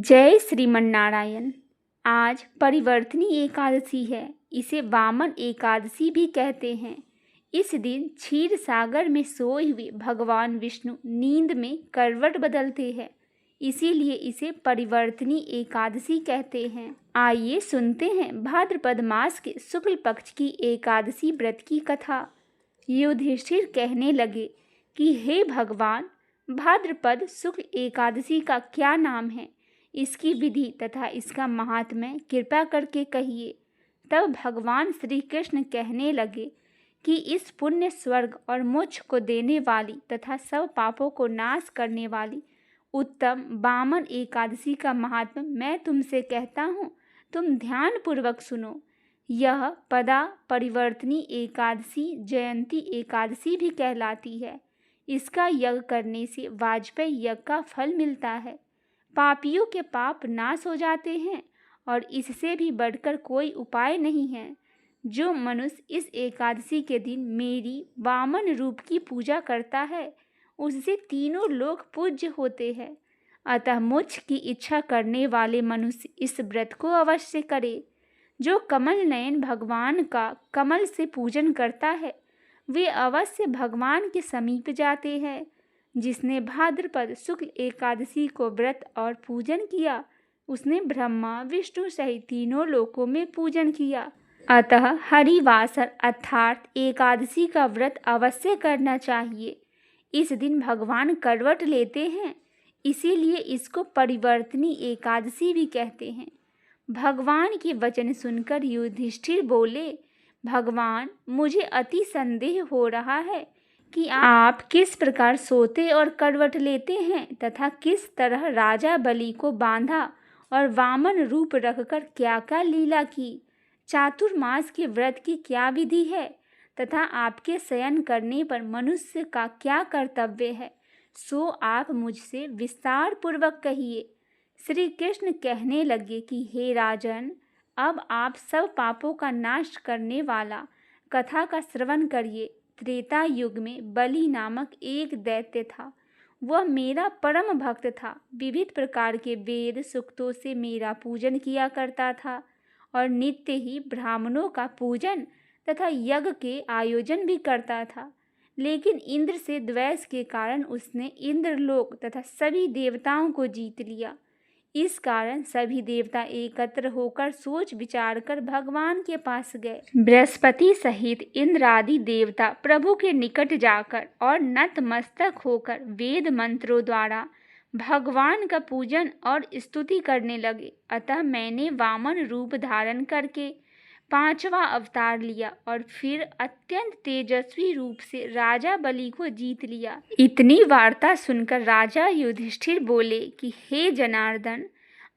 जय श्रीमन्नारायण। आज परिवर्तनी एकादशी है। इसे वामन एकादशी भी कहते हैं। इस दिन क्षीर सागर में सोए हुए भगवान विष्णु नींद में करवट बदलते हैं, इसीलिए इसे परिवर्तनी एकादशी कहते हैं। आइए सुनते हैं भाद्रपद मास के शुक्ल पक्ष की एकादशी व्रत की कथा। युधिष्ठिर कहने लगे कि हे भगवान, भाद्रपद शुक्ल एकादशी का क्या नाम है, इसकी विधि तथा इसका महात्म्य कृपा करके कहिए। तब भगवान श्री कृष्ण कहने लगे कि इस पुण्य, स्वर्ग और मोक्ष को देने वाली तथा सब पापों को नाश करने वाली उत्तम वामन एकादशी का महात्म्य मैं तुमसे कहता हूँ, तुम ध्यान पूर्वक सुनो। यह पदा परिवर्तनी एकादशी जयंती एकादशी भी कहलाती है। इसका यज्ञ करने से वाजपेयी यज्ञ का फल मिलता है। पापियों के पाप नाश हो जाते हैं और इससे भी बढ़कर कोई उपाय नहीं है। जो मनुष्य इस एकादशी के दिन मेरी वामन रूप की पूजा करता है, उससे तीनों लोक पूज्य होते हैं। अतः मोक्ष की इच्छा करने वाले मनुष्य इस व्रत को अवश्य करे। जो कमल नयन भगवान का कमल से पूजन करता है, वे अवश्य भगवान के समीप जाते हैं। जिसने भाद्रपद शुक्ल एकादशी को व्रत और पूजन किया, उसने ब्रह्मा विष्णु सहित तीनों लोकों में पूजन किया। अतः हरिवासर अर्थात एकादशी का व्रत अवश्य करना चाहिए। इस दिन भगवान करवट लेते हैं, इसीलिए इसको परिवर्तनी एकादशी भी कहते हैं। भगवान के वचन सुनकर युधिष्ठिर बोले, भगवान, मुझे अति संदेह हो रहा है कि आप किस प्रकार सोते और करवट लेते हैं तथा किस तरह राजा बलि को बांधा और वामन रूप रखकर क्या क्या लीला की। चातुर्मास के व्रत की क्या विधि है तथा आपके शयन करने पर मनुष्य का क्या कर्तव्य है, सो आप मुझसे विस्तार पूर्वक कहिए। श्री कृष्ण कहने लगे कि हे राजन, अब आप सब पापों का नाश करने वाला कथा का श्रवण करिए। त्रेता युग में बलि नामक एक दैत्य था। वह मेरा परम भक्त था। विविध प्रकार के वेद सूक्तों से मेरा पूजन किया करता था और नित्य ही ब्राह्मणों का पूजन तथा यज्ञ के आयोजन भी करता था। लेकिन इंद्र से द्वेष के कारण उसने इंद्रलोक तथा सभी देवताओं को जीत लिया। इस कारण सभी देवता एकत्र होकर सोच विचार कर भगवान के पास गए। बृहस्पति सहित इंद्र आदि देवता प्रभु के निकट जाकर और नतमस्तक होकर वेद मंत्रों द्वारा भगवान का पूजन और स्तुति करने लगे। अतः मैंने वामन रूप धारण करके 5वां अवतार लिया और फिर अत्यंत तेजस्वी रूप से राजा बलि को जीत लिया। इतनी वार्ता सुनकर राजा युधिष्ठिर बोले कि हे जनार्दन,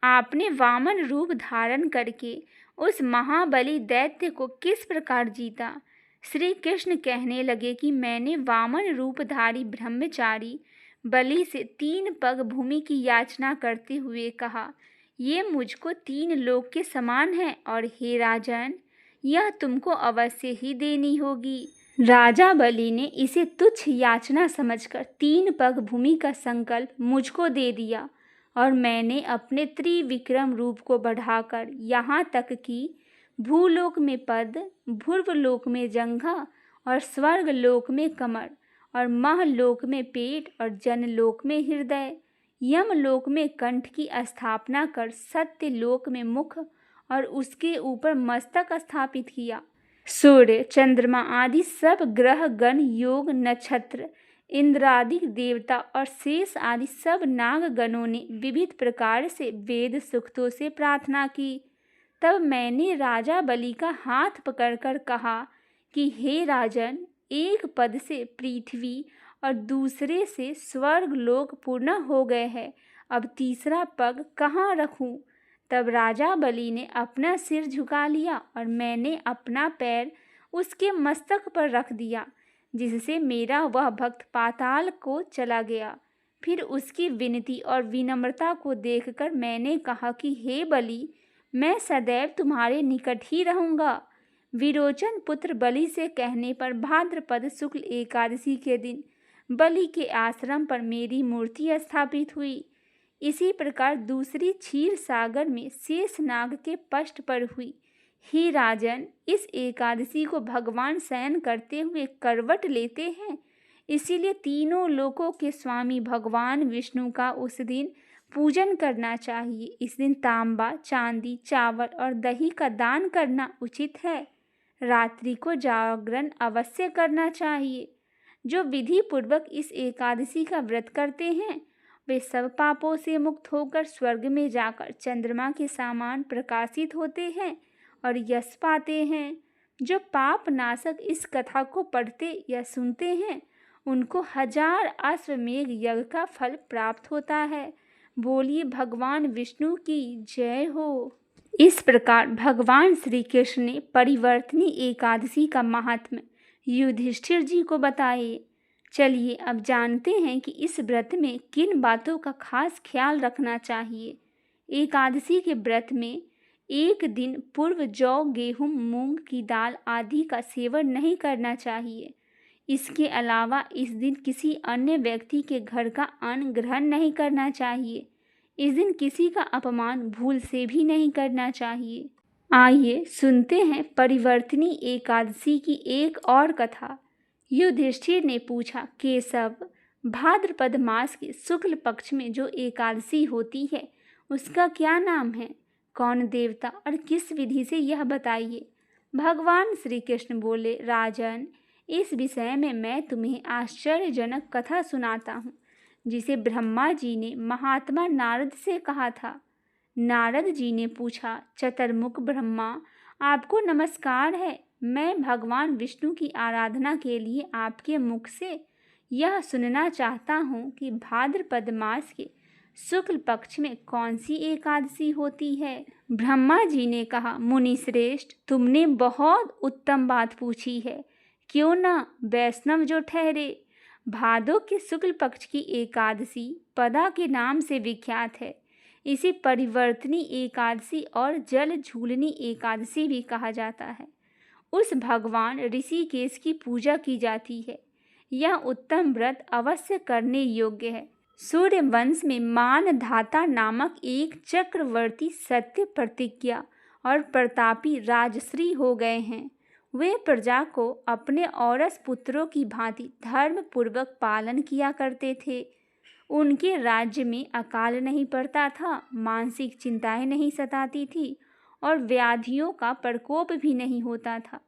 आपने वामन रूप धारण करके उस महाबली दैत्य को किस प्रकार जीता। श्री कृष्ण कहने लगे कि मैंने वामन रूपधारी ब्रह्मचारी बलि से 3 पग भूमि की याचना करते हुए कहा, ये मुझको 3 लोक के समान है और हे राजन, यह तुमको अवश्य ही देनी होगी। राजा बलि ने इसे तुच्छ याचना समझकर 3 पग भूमि का संकल्प मुझको दे दिया और मैंने अपने त्रिविक्रम रूप को बढ़ाकर यहाँ तक कि भूलोक में पद, भूर्वलोक में जंघा और स्वर्ग लोक में कमर और महलोक में पेट और जनलोक में हृदय, यमलोक में कंठ की स्थापना कर सत्य लोक में मुख और उसके ऊपर मस्तक स्थापित किया। सूर्य, चंद्रमा आदि सब ग्रह गण, योग, नक्षत्र, इंद्रादि देवता और शेष आदि सब नाग गणों ने विविध प्रकार से वेद सूक्तों से प्रार्थना की। तब मैंने राजा बलि का हाथ पकड़कर कहा कि हे राजन, एक पद से पृथ्वी और दूसरे से स्वर्ग लोक पूर्ण हो गए हैं, अब तीसरा पग कहाँ रखूं। तब राजा बलि ने अपना सिर झुका लिया और मैंने अपना पैर उसके मस्तक पर रख दिया, जिससे मेरा वह भक्त पाताल को चला गया। फिर उसकी विनती और विनम्रता को देखकर मैंने कहा कि हे बलि, मैं सदैव तुम्हारे निकट ही रहूँगा। विरोचन पुत्र बलि से कहने पर भाद्रपद शुक्ल एकादशी के दिन बलि के आश्रम पर मेरी मूर्ति स्थापित हुई। इसी प्रकार दूसरी क्षीर सागर में शेषनाग के पष्ट पर हुई। हे राजन, इस एकादशी को भगवान शयन करते हुए करवट लेते हैं, इसीलिए तीनों लोकों के स्वामी भगवान विष्णु का उस दिन पूजन करना चाहिए। इस दिन तांबा, चांदी, चावल और दही का दान करना उचित है। रात्रि को जागरण अवश्य करना चाहिए। जो विधि पूर्वक इस एकादशी का व्रत करते हैं वे सब पापों से मुक्त होकर स्वर्ग में जाकर चंद्रमा के समान प्रकाशित होते हैं और यश पाते हैं। जो पाप नाशक इस कथा को पढ़ते या सुनते हैं उनको 1000 अश्वमेघ यज्ञ का फल प्राप्त होता है। बोलिए भगवान विष्णु की जय हो। इस प्रकार भगवान श्री कृष्ण ने परिवर्तनी एकादशी का महात्म्य युधिष्ठिर जी को बताए। चलिए अब जानते हैं कि इस व्रत में किन बातों का खास ख्याल रखना चाहिए। एकादशी के व्रत में एक दिन पूर्व जौ, गेहूं, मूंग की दाल आदि का सेवन नहीं करना चाहिए। इसके अलावा इस दिन किसी अन्य व्यक्ति के घर का अन्न ग्रहण नहीं करना चाहिए। इस दिन किसी का अपमान भूल से भी नहीं करना चाहिए। आइए सुनते हैं परिवर्तनी एकादशी की एक और कथा। युधिष्ठिर ने पूछा, केशव, भाद्रपद मास के शुक्ल पक्ष में जो एकादशी होती है उसका क्या नाम है? कौन देवता और किस विधि से यह बताइए। भगवान श्री कृष्ण बोले, राजन, इस विषय में मैं तुम्हें आश्चर्यजनक कथा सुनाता हूँ जिसे ब्रह्मा जी ने महात्मा नारद से कहा था। नारद जी ने पूछा, चतुर्मुख ब्रह्मा, आपको नमस्कार है। मैं भगवान विष्णु की आराधना के लिए आपके मुख से यह सुनना चाहता हूँ कि भाद्रपद मास के शुक्ल पक्ष में कौन सी एकादशी होती है। ब्रह्मा जी ने कहा, मुनि श्रेष्ठ, तुमने बहुत उत्तम बात पूछी है। क्यों न वैष्णव जो ठहरे। भादो के शुक्ल पक्ष की एकादशी पदा के नाम से विख्यात है। इसे परिवर्तनी एकादशी और जल झूलनी एकादशी भी कहा जाता है। उस भगवान ऋषिकेश की पूजा की जाती है। यह उत्तम व्रत अवश्य करने योग्य है। सूर्य वंश में मानधाता नामक एक चक्रवर्ती सत्य प्रतिज्ञा और प्रतापी राजश्री हो गए हैं। वे प्रजा को अपने औरस पुत्रों की भांति धर्म पूर्वक पालन किया करते थे। उनके राज्य में अकाल नहीं पड़ता था, मानसिक चिंताएं नहीं सताती थी और व्याधियों का प्रकोप भी नहीं होता था।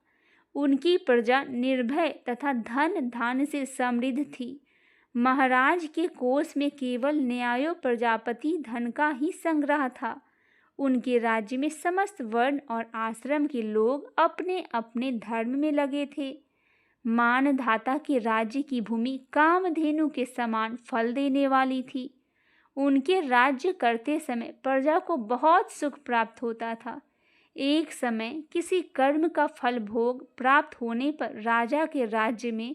उनकी प्रजा निर्भय तथा धन धान्य से समृद्ध थी। महाराज के कोष में केवल न्यायो प्रजापति धन का ही संग्रह था। उनके राज्य में समस्त वर्ण और आश्रम के लोग अपने अपने धर्म में लगे थे। मानधाता के राज्य की भूमि कामधेनु के समान फल देने वाली थी। उनके राज्य करते समय प्रजा को बहुत सुख प्राप्त होता था। एक समय किसी कर्म का फल भोग प्राप्त होने पर राजा के राज्य में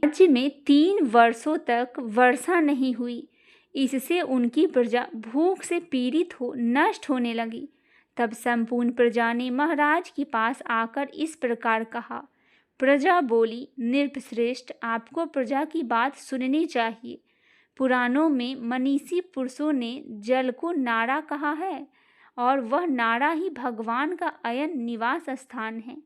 3 वर्षों तक वर्षा नहीं हुई। इससे उनकी प्रजा भूख से पीड़ित हो नष्ट होने लगी। तब संपूर्ण प्रजा ने महाराज के पास आकर इस प्रकार कहा। प्रजा बोली, नृपश्रेष्ठ, आपको प्रजा की बात सुननी चाहिए। पुराणों में मनीषी पुरुषों ने जल को नारा कहा है और वह नारा ही भगवान का अयन निवास स्थान है।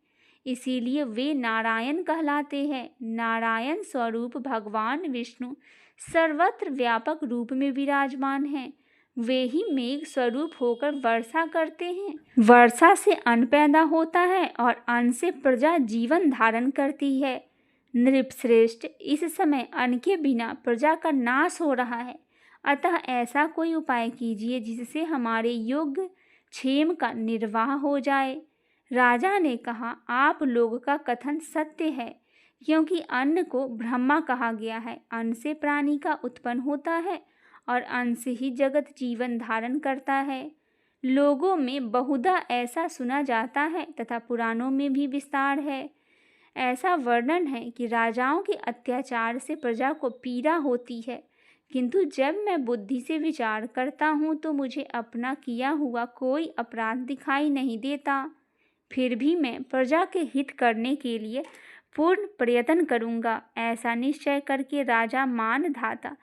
इसीलिए वे नारायण कहलाते हैं। नारायण स्वरूप भगवान विष्णु सर्वत्र व्यापक रूप में विराजमान हैं। वे ही मेघ स्वरूप होकर वर्षा करते हैं। वर्षा से अन्न पैदा होता है और अन्न से प्रजा जीवन धारण करती है। नृपश्रेष्ठ, इस समय अन्न के बिना प्रजा का नाश हो रहा है। अतः ऐसा कोई उपाय कीजिए जिससे हमारे योग्य क्षेम का निर्वाह हो जाए। राजा ने कहा, आप लोग का कथन सत्य है, क्योंकि अन्न को ब्रह्मा कहा गया है। अन्न से प्राणी का उत्पन्न होता है और अन्न से ही जगत जीवन धारण करता है। लोगों में बहुधा ऐसा सुना जाता है तथा पुराणों में भी विस्तार है। ऐसा वर्णन है कि राजाओं के अत्याचार से प्रजा को पीड़ा होती है, किंतु जब मैं बुद्धि से विचार करता हूँ तो मुझे अपना किया हुआ कोई अपराध दिखाई नहीं देता। फिर भी मैं प्रजा के हित करने के लिए पूर्ण प्रयत्न करूँगा। ऐसा निश्चय करके राजा मानधाता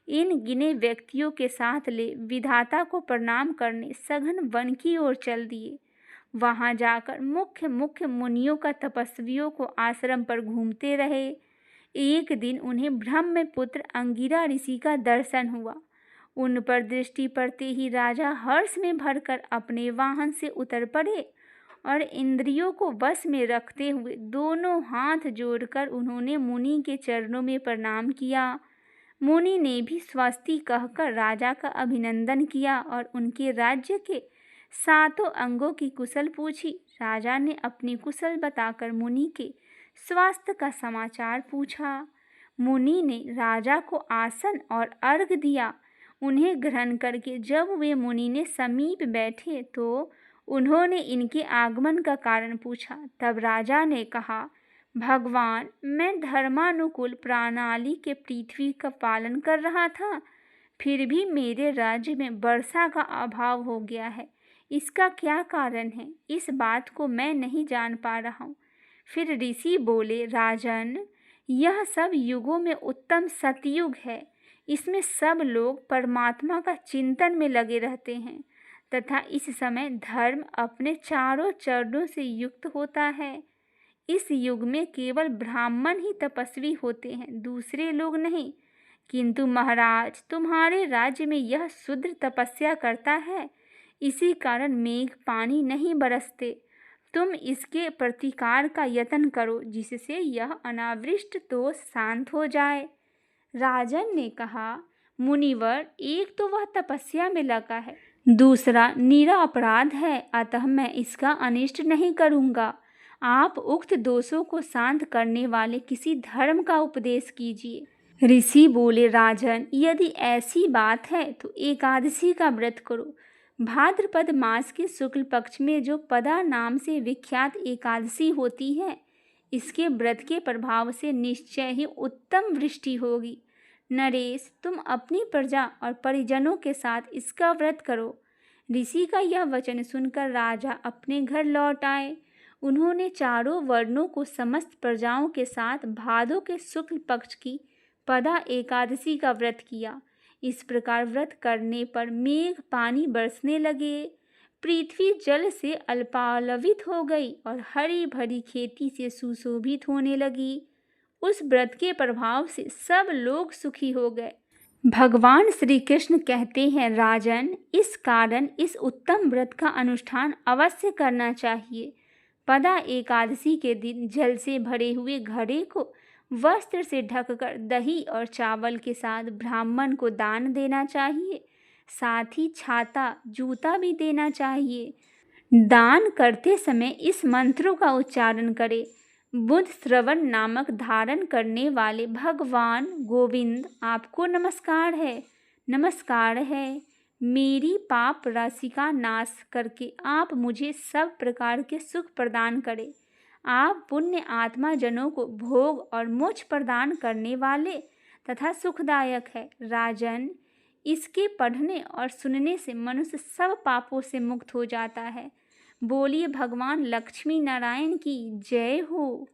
इन गिने व्यक्तियों के साथ ले विधाता को प्रणाम करने सघन वन की ओर चल दिए। वहां जाकर मुख्य मुख्य मुनियों का तपस्वियों को आश्रम पर घूमते रहे। एक दिन उन्हें ब्रह्मपुत्र अंगिरा ऋषि का दर्शन हुआ। उन पर दृष्टि पड़ते ही राजा हर्ष में भरकर अपने वाहन से उतर पड़े और इंद्रियों को वश में रखते हुए दोनों हाथ जोड़कर उन्होंने मुनि के चरणों में प्रणाम किया। मुनि ने भी स्वस्ति कहकर राजा का अभिनंदन किया और उनके राज्य के 7 अंगों की कुशल पूछी। राजा ने अपनी कुशल बताकर मुनि के स्वास्थ्य का समाचार पूछा। मुनि ने राजा को आसन और अर्घ दिया। उन्हें ग्रहण करके जब वे मुनि ने समीप बैठे तो उन्होंने इनके आगमन का कारण पूछा। तब राजा ने कहा, भगवान, मैं धर्मानुकूल प्रणाली के पृथ्वी का पालन कर रहा था, फिर भी मेरे राज्य में वर्षा का अभाव हो गया है। इसका क्या कारण है, इस बात को मैं नहीं जान पा रहा हूँ। फिर ऋषि बोले, राजन, यह सब युगों में उत्तम सतयुग है। इसमें सब लोग परमात्मा का चिंतन में लगे रहते हैं तथा इस समय धर्म अपने चारों चरणों से युक्त होता है। इस युग में केवल ब्राह्मण ही तपस्वी होते हैं, दूसरे लोग नहीं। किंतु महाराज, तुम्हारे राज्य में यह शूद्र तपस्या करता है, इसी कारण मेघ पानी नहीं बरसते। तुम इसके प्रतिकार का यत्न करो, जिससे यह अनावृष्ट दोष शांत हो जाए। राजन ने कहा, मुनिवर, एक तो वह तपस्या में लगा है, दूसरा निरपराध है, अतः मैं इसका अनिष्ट नहीं करूँगा। आप उक्त दोषों को शांत करने वाले किसी धर्म का उपदेश कीजिए। ऋषि बोले, राजन, यदि ऐसी बात है तो एकादशी का व्रत करो। भाद्रपद मास के शुक्ल पक्ष में जो पदा नाम से विख्यात एकादशी होती है, इसके व्रत के प्रभाव से निश्चय ही उत्तम वृष्टि होगी। नरेश, तुम अपनी प्रजा और परिजनों के साथ इसका व्रत करो। ऋषि का यह वचन सुनकर राजा अपने घर लौट आए। उन्होंने चारों वर्णों को समस्त प्रजाओं के साथ भादों के शुक्ल पक्ष की पदा एकादशी का व्रत किया। इस प्रकार व्रत करने पर मेघ पानी बरसने लगे, पृथ्वी जल से अल्पालवित हो गई और हरी भरी खेती से सुशोभित होने लगी। उस व्रत के प्रभाव से सब लोग सुखी हो गए। भगवान श्री कृष्ण कहते हैं, राजन, इस कारण इस उत्तम व्रत का अनुष्ठान अवश्य करना चाहिए। पदा एकादशी के दिन जल से भरे हुए घड़े को वस्त्र से ढककर दही और चावल के साथ ब्राह्मण को दान देना चाहिए। साथ ही छाता, जूता भी देना चाहिए। दान करते समय इस मंत्रों का उच्चारण करें। बुध श्रवण नामक धारण करने वाले भगवान गोविंद, आपको नमस्कार है, नमस्कार है। मेरी पाप राशि का नाश करके आप मुझे सब प्रकार के सुख प्रदान करें। आप पुण्य आत्मा जनों को भोग और मोक्ष प्रदान करने वाले तथा सुखदायक है। राजन, इसके पढ़ने और सुनने से मनुष्य सब पापों से मुक्त हो जाता है। बोलिए भगवान लक्ष्मी नारायण की जय हो।